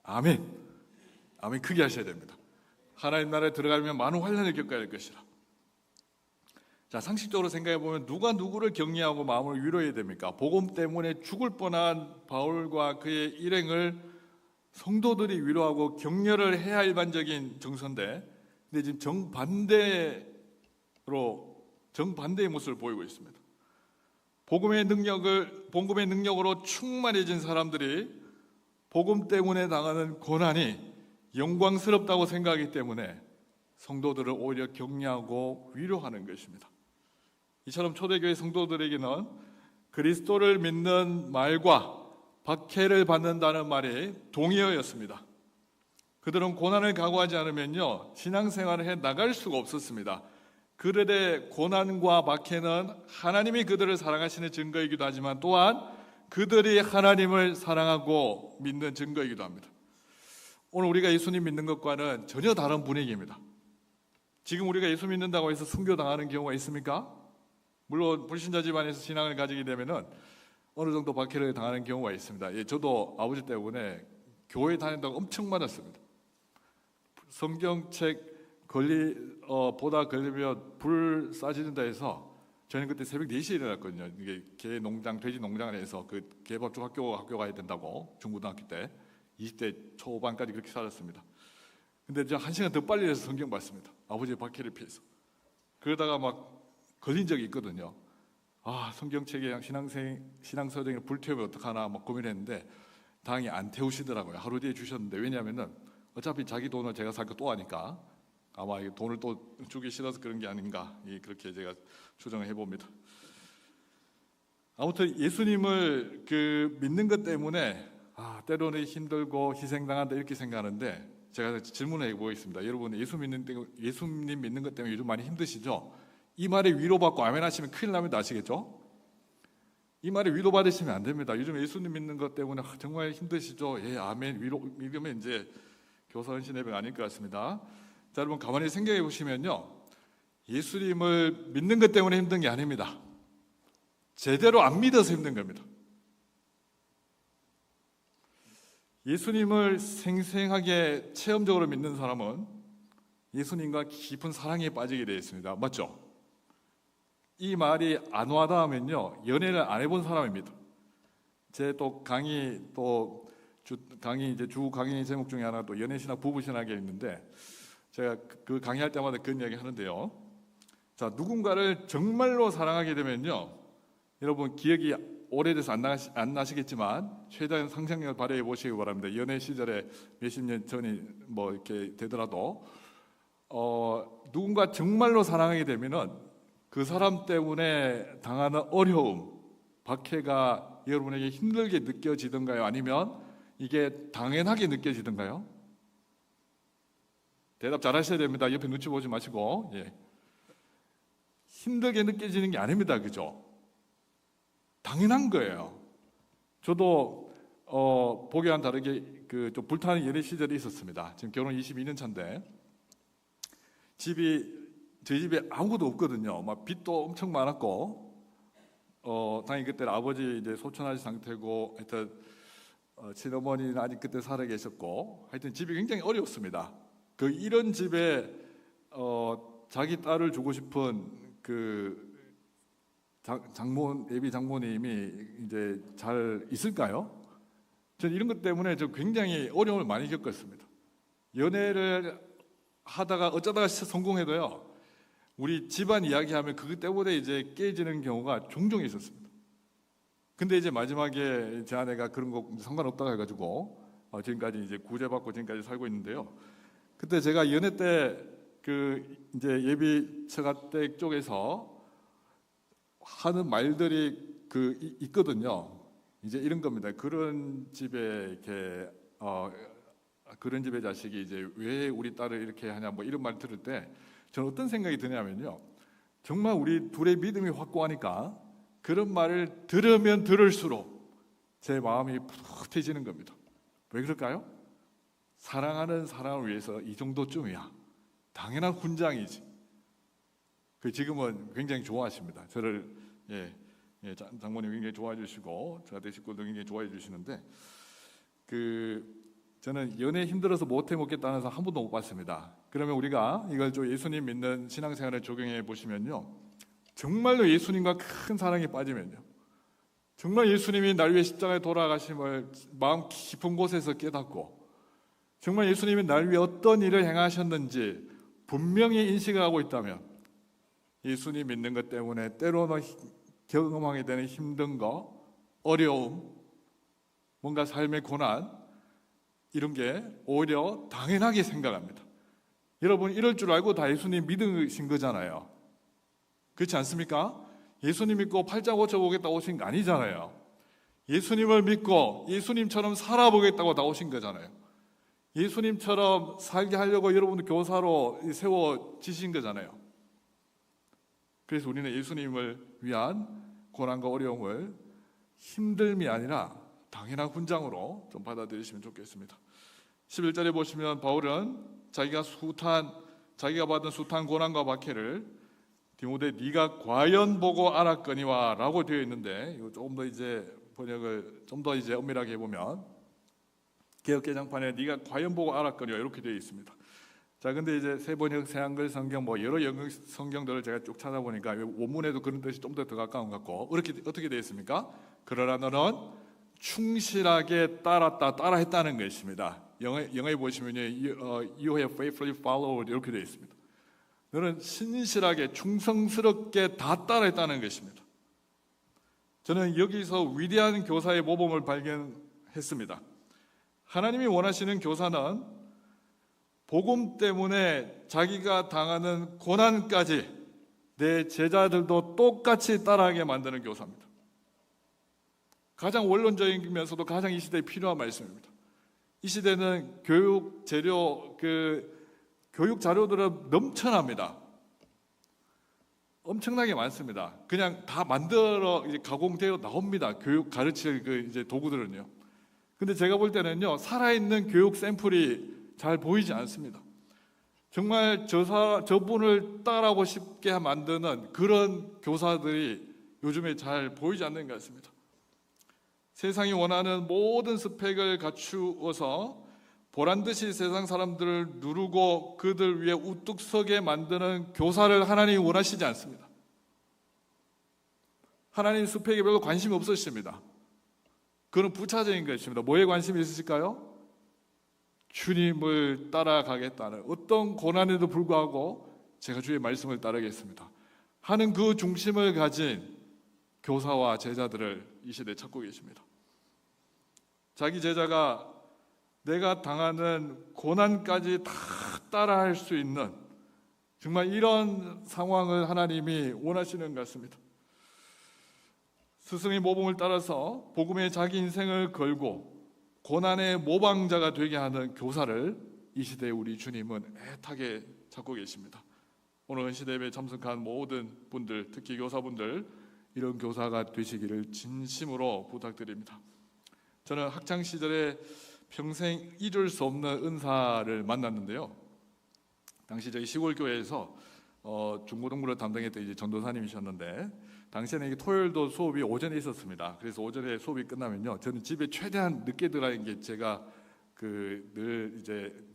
아멘. 아멘. 크게 하셔야 됩니다. 하나님 나라에 들어가면 많은 환난을 겪어야 할 것이라. 자, 상식적으로 생각해 보면 누가 누구를 격려하고 마음을 위로해야 됩니까? 복음 때문에 죽을 뻔한 바울과 그의 일행을 성도들이 위로하고 격려를 해야 할 일반적인 정서인데, 근데 지금 정반대의 모습을 보이고 있습니다. 복음의 능력으로 충만해진 사람들이 복음 때문에 당하는 고난이 영광스럽다고 생각하기 때문에 성도들을 오히려 격려하고 위로하는 것입니다. 이처럼 초대교회 성도들에게는 그리스도를 믿는 말과 박해를 받는다는 말이 동의어였습니다. 그들은 고난을 각오하지 않으면요 신앙생활을 해 나갈 수가 없었습니다. 그들의 고난과 박해는 하나님이 그들을 사랑하시는 증거이기도 하지만 또한 그들이 하나님을 사랑하고 믿는 증거이기도 합니다. 오늘 우리가 예수님 믿는 것과는 전혀 다른 분위기입니다. 지금 우리가 예수 믿는다고 해서 순교당하는 경우가 있습니까? 물론 불신자 집안에서 신앙을 가지게 되면은 어느 정도 박해를 당하는 경우가 있습니다. 예, 저도 아버지 때문에 교회 다닌다고 엄청 맞았습니다. 성경책 보다 걸리면 불 쏴지는다 해서 저는 그때 새벽 4시에 일어났거든요. 이게 돼지 농장을 해서 그 개밥중 학교 가야 된다고 중고등학교 때 20대 초반까지 그렇게 살았습니다. 근데 제가 1시간 더 빨리 해서 성경 봤습니다. 아버지의 박해를 피해서. 그러다가 막 걸린 적이 있거든요. 성경책에 신앙서적에 불 태우면 어떡하나 막 고민했는데 다행히 안 태우시더라고요. 하루 뒤에 주셨는데, 왜냐하면은 어차피 자기 돈을 제가 살 거 또 하니까 아마 돈을 또 주기 싫어서 그런 게 아닌가, 그렇게 제가 추정을 해봅니다. 아무튼 예수님을 믿는 것 때문에 때로는 힘들고 희생당한다 이렇게 생각하는데, 제가 질문을 해보겠습니다. 여러분 예수님 믿는 것 때문에 요즘 많이 힘드시죠? 이 말에 위로받고 아멘 하시면 큰일 납니다. 아시겠죠? 이 말에 위로받으시면 안 됩니다. 요즘 예수님 믿는 것 때문에 정말 힘드시죠? 예, 아멘. 믿으면 이제 교사 헌신 예배가 아닐 것 같습니다. 자, 여러분 가만히 생각해 보시면요, 예수님을 믿는 것 때문에 힘든 게 아닙니다. 제대로 안 믿어서 힘든 겁니다. 예수님을 생생하게 체험적으로 믿는 사람은 예수님과 깊은 사랑에 빠지게 되어 있습니다. 맞죠? 이 말이 안 와닿으면요 연애를 안 해본 사람입니다. 제 또 강의 주 강의 제목 중에 하나 또 연애신학 부부신학이 있는데, 제가 그 강의할 때마다 그런 이야기 하는데요. 자, 누군가를 정말로 사랑하게 되면요, 여러분 기억이 오래돼서 안 나시겠지만 최대한 상상력을 발휘해 보시기 바랍니다. 연애 시절에 몇십 년 전이 이렇게 되더라도 누군가 정말로 사랑하게 되면은 그 사람 때문에 당하는 어려움, 박해가 여러분에게 힘들게 느껴지던가요? 아니면 이게 당연하게 느껴지던가요? 대답 잘 하셔야 됩니다. 옆에 눈치 보지 마시고. 힘들게 느껴지는 게 아닙니다. 그죠? 당연한 거예요. 저도 보기와는 다르게 좀 불타는 연애 시절이 있었습니다. 지금 결혼 22년 차인데 저희 집에 아무것도 없거든요. 막 빚도 엄청 많았고, 당연히 그때 아버지 이제 소천하신 상태고, 하여튼 친어머니는 아직 그때 살아 계셨고, 하여튼 집이 굉장히 어려웠습니다. 이런 집에 자기 딸을 주고 싶은 예비 장모님이 이제 잘 있을까요? 저는 이런 것 때문에 굉장히 어려움을 많이 겪었습니다. 연애를 하다가 어쩌다가 성공해도요, 우리 집안 이야기하면 그것 때문에 이제 깨지는 경우가 종종 있었습니다. 근데 이제 마지막에 제 아내가 그런 거 상관없다고 해가지고 지금까지 이제 구제받고 지금까지 살고 있는데요. 그때 제가 연애 때 이제 예비 처가댁 쪽에서 하는 말들이 있거든요. 이제 이런 겁니다. 그런 집에 그런 집의 자식이 이제 왜 우리 딸을 이렇게 하냐 이런 말 들을 때 저는 어떤 생각이 드냐면요, 정말 우리 둘의 믿음이 확고하니까 그런 말을 들으면 들을수록 제 마음이 푸릇해지는 겁니다. 왜 그럴까요? 사랑하는 사람을 위해서 이 정도쯤이야 당연한 훈장이지. 지금은 굉장히 좋아하십니다. 저를 장모님 굉장히 좋아해 주시고 저한테 식구들 굉장히 좋아해 주시는데 저는 연애 힘들어서 못해 먹겠다는 사람 한 번도 못 봤습니다. 그러면 우리가 이걸 좀 예수님 믿는 신앙생활에 적용해 보시면요, 정말로 예수님과 큰 사랑에 빠지면요, 정말 예수님이 날 위해 십자가에 돌아가심을 마음 깊은 곳에서 깨닫고 정말 예수님이 날 위해 어떤 일을 행하셨는지 분명히 인식을 하고 있다면 예수님 믿는 것 때문에 때로는 경험하게 되는 힘든 거, 어려움, 뭔가 삶의 고난 이런 게 오히려 당연하게 생각합니다. 여러분 이럴 줄 알고 다 예수님 믿으신 거잖아요. 그렇지 않습니까? 예수님 믿고 팔자 고쳐보겠다고 오신 거 아니잖아요. 예수님을 믿고 예수님처럼 살아보겠다고 나오신 거잖아요. 예수님처럼 살게 하려고 여러분들 교사로 세워지신 거잖아요. 그래서 우리는 예수님을 위한 고난과 어려움을 힘듦이 아니라 당연한 훈장으로 좀 받아들이시면 좋겠습니다. 11절에 보시면 바울은 자기가 받은 숱한 고난과 박해를 디모데 네가 과연 보고 알았거니와 라고 되어 있는데, 이거 조금 더 번역을 좀 더 엄밀하게 해보면 개역개정판에 네가 과연 보고 알았거니와 이렇게 되어 있습니다. 자, 근데 새 번역, 새 한글 성경 여러 영역 성경들을 제가 쭉 찾아보니까 원문에도 그런 뜻이 좀 더 가까운 것 같고, 어떻게 되어 있습니까? 그러나 너는 충실하게 따라했다는 것입니다. 영어에 보시면 you have faithfully followed 이렇게 되어 있습니다. 너는 신실하게 충성스럽게 다 따라했다는 것입니다. 저는 여기서 위대한 교사의 모범을 발견했습니다. 하나님이 원하시는 교사는 복음 때문에 자기가 당하는 고난까지 내 제자들도 똑같이 따라하게 만드는 교사입니다. 가장 원론적이면서도 가장 이 시대에 필요한 말씀입니다. 이 시대는 교육 자료들은 넘쳐납니다. 엄청나게 많습니다. 그냥 다 만들어 가공되어 나옵니다. 교육 가르칠 도구들은요. 근데 제가 볼 때는요, 살아있는 교육 샘플이 잘 보이지 않습니다. 정말 저분을 따라하고 싶게 만드는 그런 교사들이 요즘에 잘 보이지 않는 것 같습니다. 세상이 원하는 모든 스펙을 갖추어서 보란듯이 세상 사람들을 누르고 그들 위에 우뚝 서게 만드는 교사를 하나님이 원하시지 않습니다. 하나님 스펙에 별로 관심이 없으십니다. 그건 부차적인 것입니다. 뭐에 관심이 있으실까요? 주님을 따라가겠다는, 어떤 고난에도 불구하고 제가 주의 말씀을 따르겠습니다 하는 그 중심을 가진 교사와 제자들을 이 시대에 찾고 계십니다. 자기 제자가 내가 당하는 고난까지 다 따라할 수 있는 정말 이런 상황을 하나님이 원하시는 것 같습니다. 스승의 모범을 따라서 복음에 자기 인생을 걸고 고난의 모방자가 되게 하는 교사를 이 시대에 우리 주님은 애타게 찾고 계십니다. 오늘 은시대 예배에 참석한 모든 분들, 특히 교사분들, 이런 교사가 되시기를 진심으로 부탁드립니다. 저는 학창 시절에 평생 잊을 수 없는 은사를 만났는데요. 당시 저희 시골 교회에서 중고등부를 담당했던 전도사님이셨는데, 당시에는 토요일도 수업이 오전에 있었습니다. 그래서 오전에 수업이 끝나면요, 저는 집에 최대한 늦게 들어가는 게 제가 늘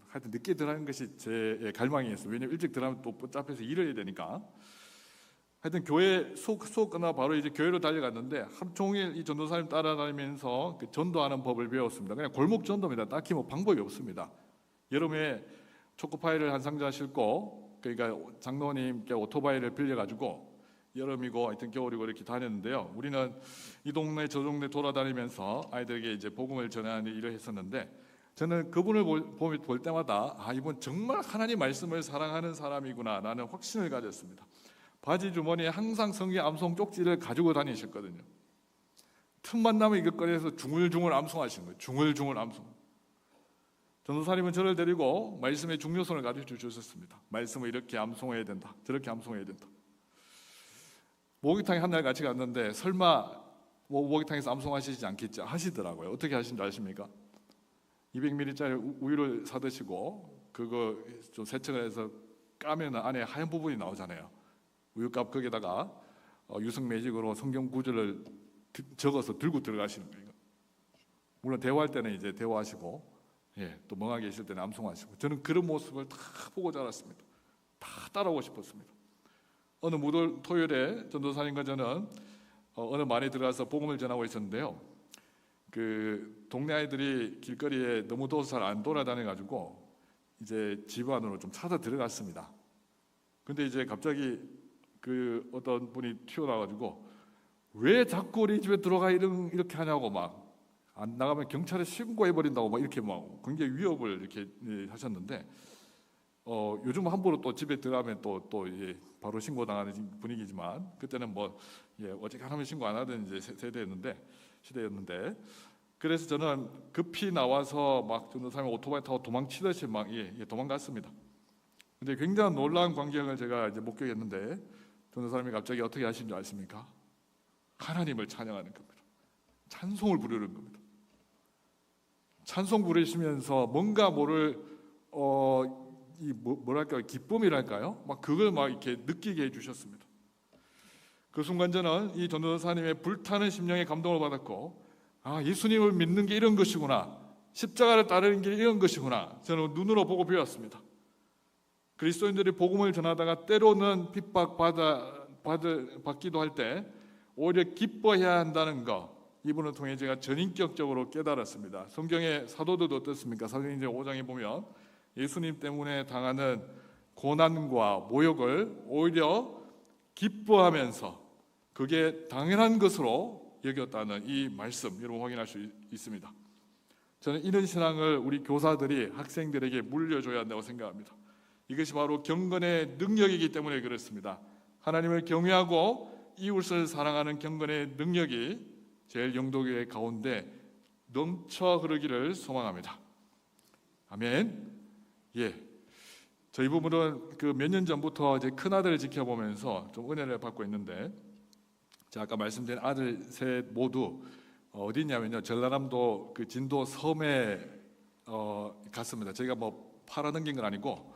하여튼 늦게 들어가는 것이 제 갈망이었어요. 왜냐면 일찍 들어가면 또 붙잡혀서 일을 해야 되니까. 하여튼 교회 수업 끝나고 바로 교회로 달려갔는데 하루 종일 이 전도사님 따라다니면서 전도하는 법을 배웠습니다. 그냥 골목 전도입니다. 딱히 방법이 없습니다. 여름에 초코파이를 한 상자 싣고, 그러니까 장로님께 오토바이를 빌려가지고 여름이고 하여튼 겨울이고 이렇게 다녔는데요. 우리는 이 동네 저 동네 돌아다니면서 아이들에게 복음을 전하는 일을 했었는데, 저는 그분을 볼 때마다 이분 정말 하나님 말씀을 사랑하는 사람이구나 라는 확신을 가졌습니다. 바지 주머니에 항상 성경 암송 쪽지를 가지고 다니셨거든요. 틈만 나면 이것 꺼내서 중얼중얼 암송하시는 거예요. 중얼중얼 암송. 전도사님은 저를 데리고 말씀의 중요성을 가르쳐 주셨습니다. 말씀을 이렇게 암송해야 된다, 저렇게 암송해야 된다. 목욕탕에 한 날 같이 갔는데 설마 목욕탕에서 암송하시지 않겠지 하시더라고요. 어떻게 하신 줄 아십니까? 200ml짜리 우유를 사 드시고 그거 좀 세척을 해서 까면 안에 하얀 부분이 나오잖아요. 우유값 거기다가 유성 매직으로 성경 구절을 적어서 들고 들어가시는 거예요. 물론 대화할 때는 이제 대화하시고, 또 멍하게 있을 때는 암송하시고. 저는 그런 모습을 다 보고 자랐습니다. 다 따라오고 싶었습니다. 어느 무도 토요일에 전도사님과 저는 어느 만에 들어가서 복음을 전하고 있었는데요. 그 동네 아이들이 길거리에 너무 더워서 잘 안 돌아다녀가지고 이제 집 안으로 좀 찾아 들어갔습니다. 근데 이제 갑자기 그 어떤 분이 튀어나와가지고 왜 자꾸 우리 집에 들어가 이렇게 하냐고 막 안 나가면 경찰에 신고해버린다고 막 이렇게 막 굉장히 위협을 이렇게 하셨는데 요즘 함부로 또 집에 들어가면 또 바로 신고당하는 분위기지만 그때는 뭐 어지간하면 신고 안 하던 이제 시대였는데 그래서 저는 급히 나와서 막 전도사님 오토바이 타고 도망치듯이 막 도망갔습니다. 근데 굉장히 놀라운 광경을 제가 이제 목격했는데 전도사님이 갑자기 어떻게 하신 줄 아십니까? 하나님을 찬양하는 겁니다. 찬송을 부르는 겁니다. 찬송 부르시면서 뭔가 모를 뭐랄까요, 기쁨이랄까요? 막 그걸 막 이렇게 느끼게 해주셨습니다. 그 순간 저는 이 전도사님의 불타는 심령에 감동을 받았고, 예수님을 믿는 게 이런 것이구나, 십자가를 따르는 게 이런 것이구나, 저는 눈으로 보고 배웠습니다. 그리스도인들이 복음을 전하다가 때로는 핍박받기도 할 때 오히려 기뻐해야 한다는 것, 이분을 통해 제가 전인격적으로 깨달았습니다. 성경의 사도들도 어떻습니까? 사도행전 5장에 보면 예수님 때문에 당하는 고난과 모욕을 오히려 기뻐하면서 그게 당연한 것으로 여겼다는 이 말씀, 여러분 확인할 수 있습니다. 저는 이런 신앙을 우리 교사들이 학생들에게 물려줘야 한다고 생각합니다. 이것이 바로 경건의 능력이기 때문에 그렇습니다. 하나님을 경외하고 이웃을 사랑하는 경건의 능력이 제일 영도교회 가운데 넘쳐 흐르기를 소망합니다. 아멘. 저희 부부는 그 몇 년 전부터 이제 큰 아들을 지켜보면서 좀 은혜를 받고 있는데, 제가 아까 말씀드린 아들 셋 모두 어디 있냐면요, 전라남도 그 진도 섬에 갔습니다. 저희가 뭐 팔아넘긴 건 아니고,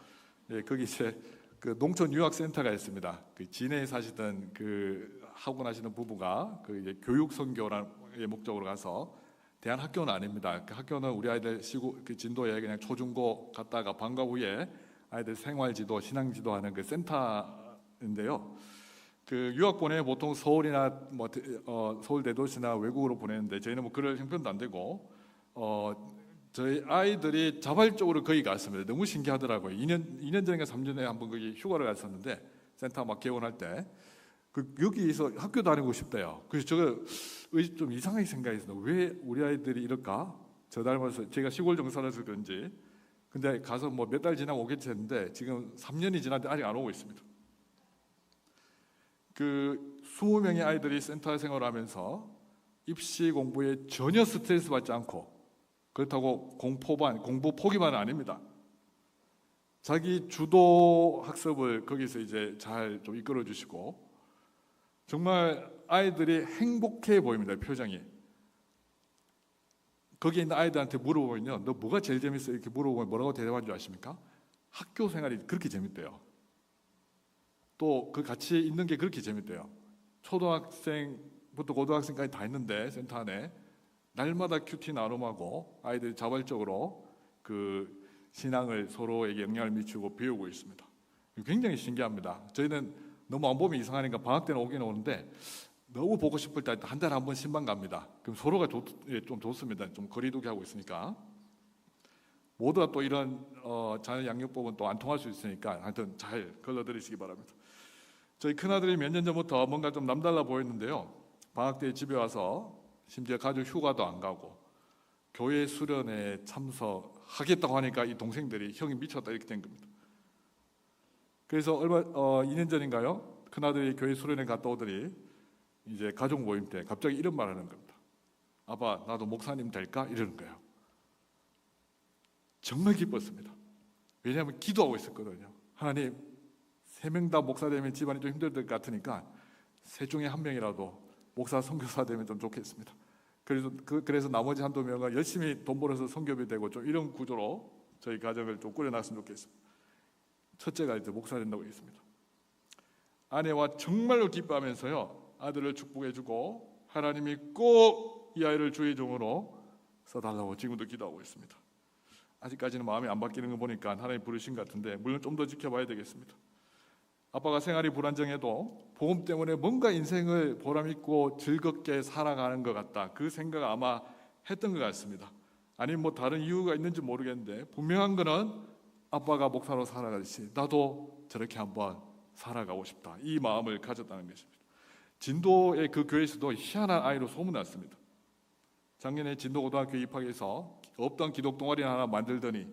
거기 이제 그 농촌 유학센터가 있습니다. 그 진해에 사시던 그 하고 나시는 부부가 그 이제 교육 선교라는 목적으로 가서, 대한 학교는 아닙니다. 그 학교는 우리 아이들 그 진도에 그냥 초중고 갔다가 방과 후에 아이들 생활지도, 신앙지도하는 그 센터인데요. 그 유학 보내면 보통 서울이나 뭐 서울 대도시나 외국으로 보내는데 저희는 뭐 그럴 형편도 안 되고 저희 아이들이 자발적으로 거기 갔습니다. 너무 신기하더라고요. 2년 전인가 3년 전에 한번 거기 휴가를 갔었는데 센터 막 개원할 때 여기서 학교 다니고 싶대요. 그래서 제가 좀 이상하게 생각했어요. 왜 우리 아이들이 이럴까? 저 닮아서 제가 시골 정사라서 그런지. 근데 가서 뭐 몇 달 지나고 오겠지 했는데 지금 3년이 지났는데 아직 안 오고 있습니다. 그 20명의 아이들이 센터 생활을 하면서 입시 공부에 전혀 스트레스 받지 않고, 그렇다고 공부 포기만은 아닙니다. 자기 주도 학습을 거기서 이제 잘 좀 이끌어 주시고, 정말 아이들이 행복해 보입니다. 표정이. 거기 있는 아이들한테 물어보면요, 너 뭐가 제일 재밌어? 이렇게 물어보면 뭐라고 대답하는 줄 아십니까? 학교 생활이 그렇게 재밌대요. 또 그 같이 있는 게 그렇게 재밌대요. 초등학생부터 고등학생까지 다 있는데 센터 안에 날마다 큐티 나눔하고 아이들이 자발적으로 그 신앙을 서로에게 영향을 미치고 배우고 있습니다. 굉장히 신기합니다. 저희는 너무 안 보면 이상하니까 방학 때는 오긴 오는데 너무 보고 싶을 때 한 달에 한 번 신방 갑니다. 그럼 서로가 좀 좋습니다. 좀 거리두기 하고 있으니까. 모두가 또 이런 자녀 양육법은 또 안 통할 수 있으니까 하여튼 잘 걸러들이시기 바랍니다. 저희 큰아들이 몇 년 전부터 뭔가 좀 남달라 보였는데요, 방학 때 집에 와서 심지어 가족 휴가도 안 가고 교회 수련회 참석하겠다고 하니까 이 동생들이 형이 미쳤다 이렇게 된 겁니다. 그래서 2년 전인가요? 큰아들이 교회 수련회 갔다 오더니 이제 가족 모임 때 갑자기 이런 말 하는 겁니다. 아빠, 나도 목사님 될까? 이러는 거예요. 정말 기뻤습니다. 왜냐하면 기도하고 있었거든요. 하나님, 3명 다 목사 되면 집안이 좀 힘들 것 같으니까 셋 중에 한 명이라도 목사 선교사 되면 좀 좋겠습니다. 그래서 나머지 한두 명은 열심히 돈 벌어서 선교비 되고 좀 이런 구조로 저희 가정을 좀 꾸려놨으면 좋겠습니다. 첫째가 이제 목사 된다고 했습니다. 아내와 정말로 기뻐하면서요 아들을 축복해주고 하나님이 꼭 이 아이를 주의 종으로 써달라고 지금도 기도하고 있습니다. 아직까지는 마음이 안 바뀌는 거 보니까 하나님 부르신 것 같은데 물론 좀 더 지켜봐야 되겠습니다. 아빠가 생활이 불안정해도 복음 때문에 뭔가 인생을 보람있고 즐겁게 살아가는 것 같다, 그 생각 아마 했던 것 같습니다. 아니면 뭐 다른 이유가 있는지 모르겠는데 분명한 거는 아빠가 목사로 살아가듯이 나도 저렇게 한번 살아가고 싶다, 이 마음을 가졌다는 것입니다. 진도의 그 교회에서도 희한한 아이로 소문났습니다. 작년에 진도고등학교 입학해서 없던 기독 동아리 하나 만들더니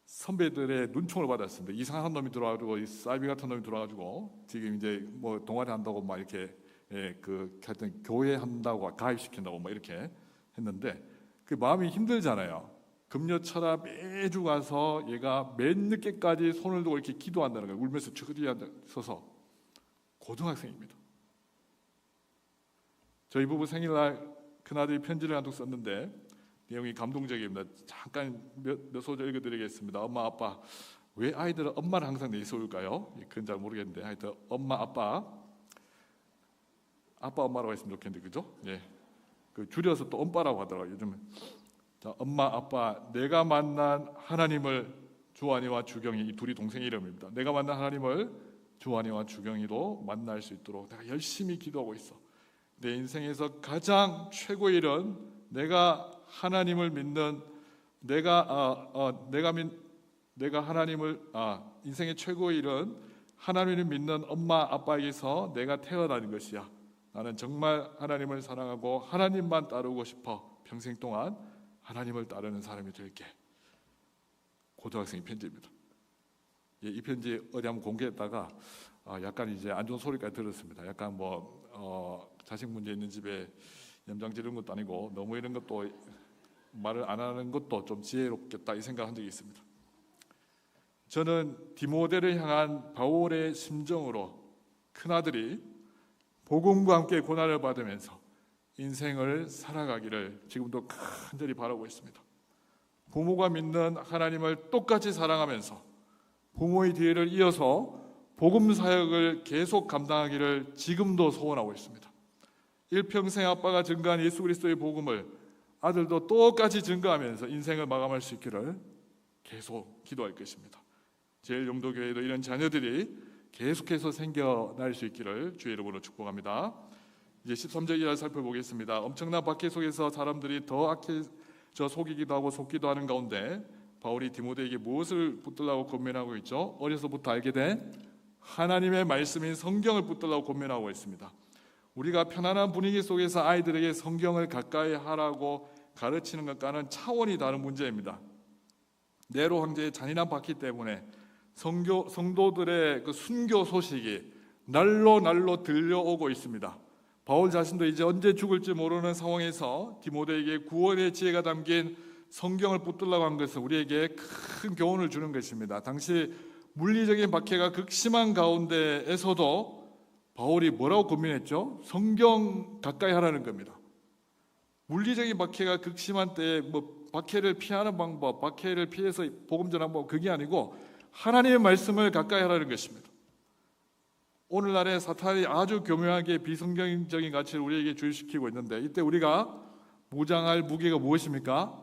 선배들의 눈총을 받았습니다. 이상한 놈이 들어와가지고 사이비 같은 놈이 들어와가지고 지금 이제 뭐 동아리 한다고 막 이렇게 하여튼 교회 한다고 가입시킨다고 막 이렇게 했는데 그 마음이 힘들잖아요. 금요철야 매주 가서 얘가 맨 늦게까지 손을 들고 이렇게 기도한다는 거예요. 울면서 저기 서서. 고등학생입니다. 저희 부부 생일날 큰아들이 편지를 한 통 썼는데 내용이 감동적입니다. 잠깐 몇 소절 읽어드리겠습니다. 엄마 아빠, 왜 아이들은 엄마를 항상 내세울까요? 그건 잘 모르겠는데 하여튼 엄마 아빠 엄마라고 했으면 좋겠는데 그죠? 예. 그 줄여서 또 엄빠라고 하더라고요 요즘은. 자, 엄마 아빠, 내가 만난 하나님을, 주한이와 주경이, 이 둘이 동생 이름입니다. 내가 만난 하나님을 주한이와 주경이도 만날 수 있도록 내가 열심히 기도하고 있어. 내 인생에서 가장 최고의 일은 내가 하나님을 믿는 인생의 최고의 일은 하나님을 믿는 엄마 아빠에게서 내가 태어나는 것이야. 나는 정말 하나님을 사랑하고 하나님만 따르고 싶어. 평생 동안 하나님을 따르는 사람이 될게. 고등학생 편지입니다. 예, 이 편지 어디 한번 공개했다가 약간 이제 안 좋은 소리까지 들었습니다. 약간 자식 문제 있는 집에 염장 지르는 것도 아니고 너무 이런 것도 말을 안 하는 것도 좀 지혜롭겠다 이 생각한 적이 있습니다. 저는 디모데를 향한 바울의 심정으로 큰아들이 복음과 함께 고난을 받으면서 인생을 살아가기를 지금도 간절히 바라고 있습니다. 부모가 믿는 하나님을 똑같이 사랑하면서 부모의 뒤를 이어서 복음 사역을 계속 감당하기를 지금도 소원하고 있습니다. 일평생 아빠가 증거한 예수 그리스도의 복음을 아들도 똑같이 증거하면서 인생을 마감할 수 있기를 계속 기도할 것입니다. 제일용도교회도 이런 자녀들이 계속해서 생겨날 수 있기를 주의 이름으로 축복합니다. 이제 13절 이하를 살펴보겠습니다. 엄청난 박해 속에서 사람들이 더 악해져 속이기도 하고 속기도 하는 가운데 바울이 디모데에게 무엇을 붙들라고 권면하고 있죠? 어려서부터 알게 된 하나님의 말씀인 성경을 붙들라고 권면하고 있습니다. 우리가 편안한 분위기 속에서 아이들에게 성경을 가까이 하라고 가르치는 것과는 차원이 다른 문제입니다. 네로 황제의 잔인한 박해 때문에 성도들의 그 순교 소식이 날로 들려오고 있습니다. 바울 자신도 이제 언제 죽을지 모르는 상황에서 디모데에게 구원의 지혜가 담긴 성경을 붙들라고 한 것은 우리에게 큰 교훈을 주는 것입니다. 당시 물리적인 박해가 극심한 가운데에서도 바울이 뭐라고 권면했죠? 성경 가까이 하라는 겁니다. 물리적인 박해가 극심한 때에 박해를 피하는 방법, 박해를 피해서 복음 전하는 방법, 그게 아니고 하나님의 말씀을 가까이 하라는 것입니다. 오늘날에 사탄이 아주 교묘하게 비성경적인 가치를 우리에게 주입시키고 있는데 이때 우리가 무장할 무기가 무엇입니까?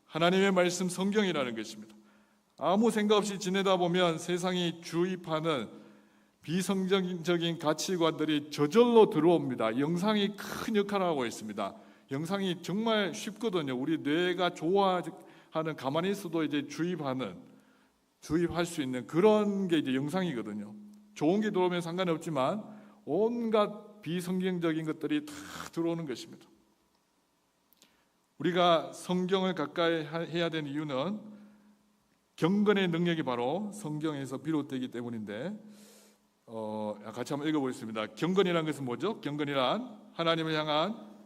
하나님의 말씀 성경이라는 것입니다. 아무 생각 없이 지내다 보면 세상이 주입하는 비성경적인 가치관들이 저절로 들어옵니다. 영상이 큰 역할을 하고 있습니다. 영상이 정말 쉽거든요. 우리 뇌가 좋아하는, 가만히 있어도 이제 주입할 수 있는 그런 게 이제 영상이거든요. 좋은 게 들어오면 상관이 없지만 온갖 비성경적인 것들이 다 들어오는 것입니다. 우리가 성경을 가까이 해야 되는 이유는 경건의 능력이 바로 성경에서 비롯되기 때문인데 같이 한번 읽어보겠습니다. 경건이라는 것은 뭐죠? 경건이란 하나님을 향한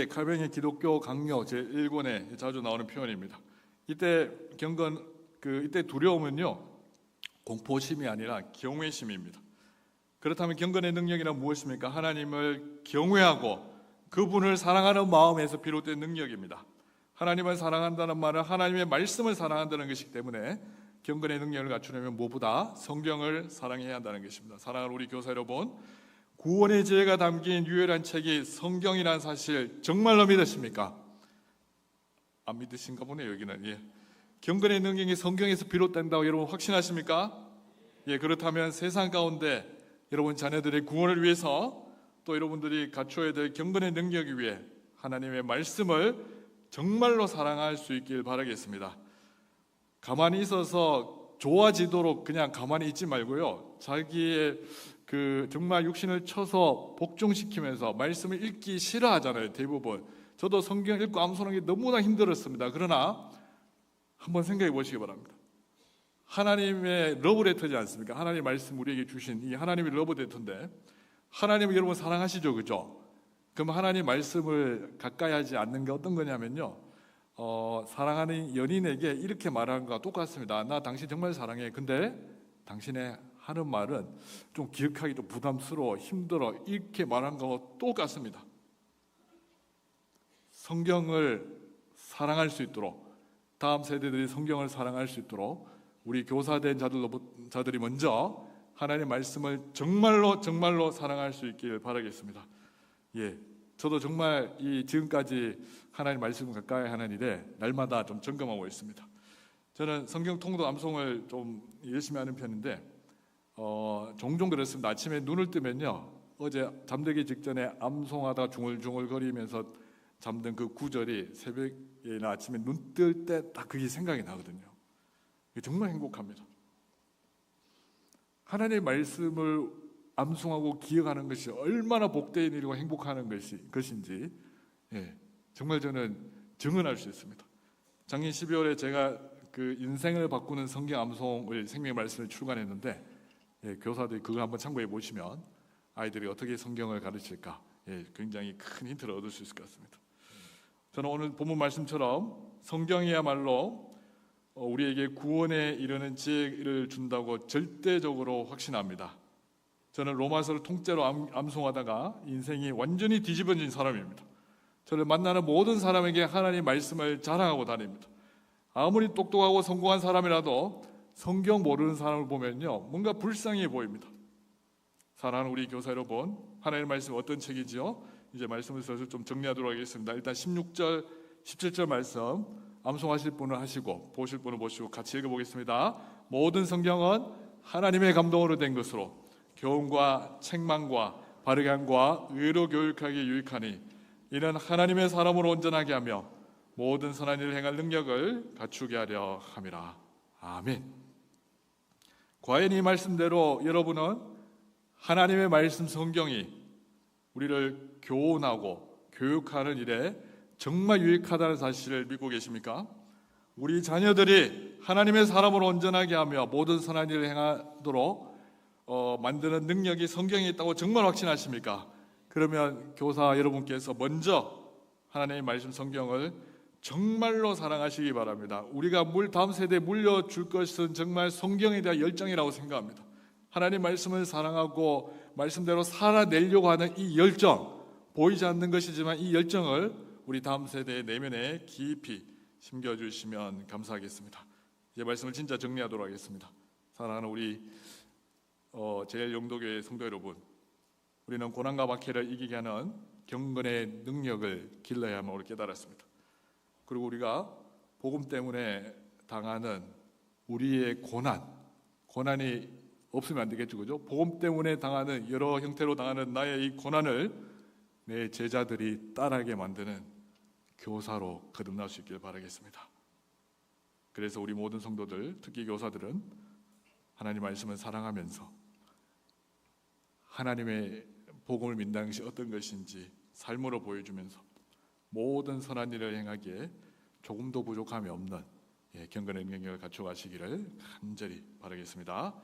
칼뱅의 기독교 강요 제1권에 자주 나오는 표현입니다. 이때 이때 두려움은요 공포심이 아니라 경외심입니다. 그렇다면 경건의 능력이란 무엇입니까? 하나님을 경외하고 그분을 사랑하는 마음에서 비롯된 능력입니다. 하나님을 사랑한다는 말은 하나님의 말씀을 사랑한다는 것이기 때문에 경건의 능력을 갖추려면 무엇보다 성경을 사랑해야 한다는 것입니다. 사랑하는 우리 교사 여러분, 구원의 지혜가 담긴 유일한 책이 성경이라는 사실 정말로 믿으십니까? 안 믿으신가 보네요. 여기는. 예. 경건의 능력이 성경에서 비롯된다고 여러분 확신하십니까? 예, 그렇다면 세상 가운데 여러분 자녀들의 구원을 위해서 또 여러분들이 갖춰야 될 경건의 능력을 위해 하나님의 말씀을 정말로 사랑할 수 있길 바라겠습니다. 가만히 있어서 좋아지도록 그냥 가만히 있지 말고요, 자기의 정말 육신을 쳐서 복종시키면서 말씀을 읽기 싫어하잖아요. 대부분. 저도 성경 읽고 암송하는 게 너무나 힘들었습니다. 그러나 한번 생각해 보시기 바랍니다. 하나님의 러브레터지 않습니까? 하나님의 말씀 우리에게 주신 이 하나님의 러브레터인데, 하나님을 여러분 사랑하시죠, 그죠? 그럼 하나님 말씀을 가까이 하지 않는 게 어떤 거냐면요, 사랑하는 연인에게 이렇게 말하는 것과 똑같습니다. 나 당신 정말 사랑해. 근데 당신의 하는 말은 좀 기억하기도 부담스러워, 힘들어. 이렇게 말하는 것과 똑같습니다. 성경을 사랑할 수 있도록, 다음 세대들이 성경을 사랑할 수 있도록 우리 교사된 자들이 먼저 하나님의 말씀을 정말로 사랑할 수 있기를 바라겠습니다. 예, 저도 정말 지금까지 하나님 말씀을 가까이 하는 일에 날마다 좀 점검하고 있습니다. 저는 성경 통독 암송을 좀 열심히 하는 편인데 종종 그렇습니다. 아침에 눈을 뜨면요, 어제 잠들기 직전에 암송하다 중얼중얼 거리면서 잠든 그 구절이 새벽이나 아침에 눈 뜰 때 딱 그게 생각이 나거든요. 정말 행복합니다. 하나님의 말씀을 암송하고 기억하는 것이 얼마나 복된 일이고 행복한 것인지, 예, 정말 저는 증언할 수 있습니다. 작년 12월에 제가 그 인생을 바꾸는 성경 암송을 생명의 말씀을 출간했는데, 예, 교사들이 그거 한번 참고해 보시면 아이들이 어떻게 성경을 가르칠까, 예, 굉장히 큰 힌트를 얻을 수 있을 것 같습니다. 저는 오늘 본문 말씀처럼 성경이야말로 우리에게 구원에 이르는 지혜를 준다고 절대적으로 확신합니다. 저는 로마서를 통째로 암송하다가 인생이 완전히 뒤집어진 사람입니다. 저를 만나는 모든 사람에게 하나님 말씀을 자랑하고 다닙니다. 아무리 똑똑하고 성공한 사람이라도 성경 모르는 사람을 보면요, 뭔가 불쌍해 보입니다. 사랑하는 우리 교사 여러분, 하나님의 말씀 어떤 책이지요? 이제 말씀을 써서 좀 정리하도록 하겠습니다. 일단 16절, 17절 말씀 암송하실 분은 하시고 보실 분은 보시고 같이 읽어보겠습니다. 모든 성경은 하나님의 감동으로 된 것으로 교훈과 책망과 바르게 함과 의로 교육하기에 유익하니 이는 하나님의 사람으로 온전하게 하며 모든 선한 일을 행할 능력을 갖추게 하려 함이라. 아멘. 과연 이 말씀대로 여러분은 하나님의 말씀 성경이 우리를 교훈하고 교육하는 일에 정말 유익하다는 사실을 믿고 계십니까? 우리 자녀들이 하나님의 사람으로 온전하게 하며 모든 선한 일을 행하도록 만드는 능력이 성경에 있다고 정말 확신하십니까? 그러면 교사 여러분께서 먼저 하나님의 말씀 성경을 정말로 사랑하시기 바랍니다. 우리가 다음 세대에 물려줄 것은 정말 성경에 대한 열정이라고 생각합니다. 하나님 말씀을 사랑하고 말씀대로 살아내려고 하는 이 열정, 보이지 않는 것이지만 이 열정을 우리 다음 세대의 내면에 깊이 심겨주시면 감사하겠습니다. 이제 말씀을 진짜 정리하도록 하겠습니다. 사랑하는 우리 제일영도교회 성도 여러분, 우리는 고난과 박해를 이기게 하는 경건의 능력을 길러야 함을 깨달았습니다. 그리고 우리가 복음 때문에 당하는 우리의 고난이 없으면 안 되겠죠, 그죠? 복음 때문에 당하는 여러 형태로 당하는 나의 이 고난을 내 제자들이 따라하게 만드는 교사로 거듭날 수 있길 바라겠습니다. 그래서 우리 모든 성도들, 특히 교사들은 하나님 말씀을 사랑하면서 하나님의 복음을 믿는 것이 어떤 것인지 삶으로 보여주면서 모든 선한 일을 행하기에 조금도 부족함이 없는 경건의 능력을 갖춰가시기를 간절히 바라겠습니다.